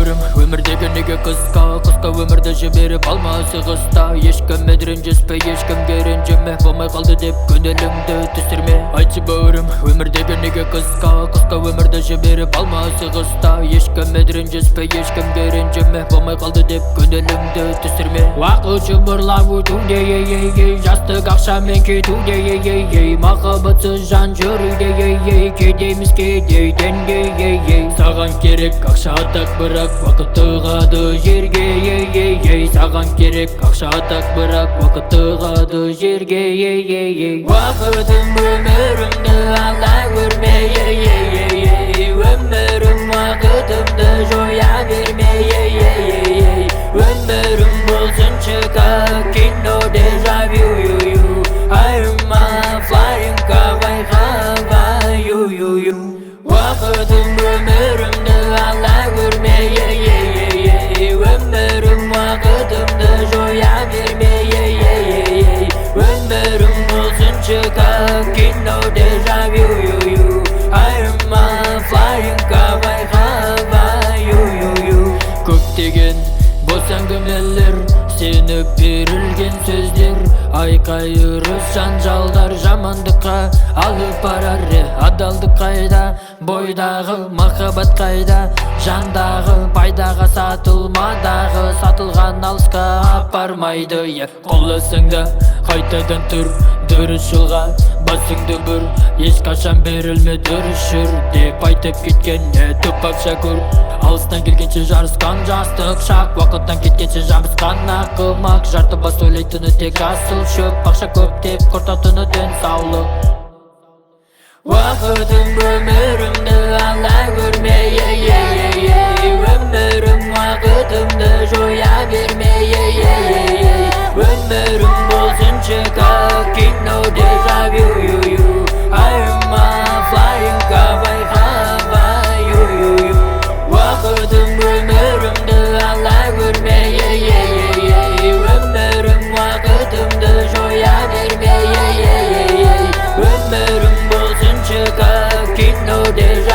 бауырым, өмірдегі неге қысқа өмірді жіберіп алмасы қыста. Ешкім ренжіспе, ешкімге ренжіме, болмай қалды деп көңіліңді түсірме. Айтшы бауырым, өмірдегі неге қысқа өмірді жіберіп алмасы қыста. Ешкім ренжіспе, ешкімге ренжіме, болмай қалды деп көңіліңді түсірме. Уақыт жұмырлап өтуде, жастық ақшамен кетуде, махаббатсыз жан жүруде, кетеміз кедейденге. Саған керек ақша атақ, бірақ уақыт ығады жерге. Саған керек ақша атақ, бірақ уақыт ығады жерге. Уақытым өмірімді ала көрме, өмірім уақытымды жоя берме. Өмірім болсыншы как кино дежавю. I'm a flying car, уақытым өмірімді ала көрме, өмірім уақытымды жоя берме. Өмірім болсыншы как кино дежавю. I'm a flying car, көптеген бос әңгімелер, сеніп берілген сөздер, айқай ұрыс жанжалдар жамандыққа алып барар. Адалдық қайда, бойдағы махаббат қайда, жандағы пайдаға сатылмадағы, сатылған алысқа апармайды. Қолысыңда қайтадан тұр, дұрыс жолға басыңды бұр, ешқашан берілме дұрыс жүр деп айтып кеткен Тупак Шакур. Алыстан келгенше жарысқан жастық шақ, уақыттан кеткенше жабысқан ақымақ. Жарты бас ойлайтыны тек асыл шөп, ақша көп деп құртатыны денсаулық. Уақытым өмірімді ала көрме, өмірім уақытымды жоя берме. Өмірім болсыншы как кино дежавю. I'm a flying car, уақытым өмірімді ала көрме, өмірім уақытымды жоя берме. Өмірім болсыншы как кино дежавю.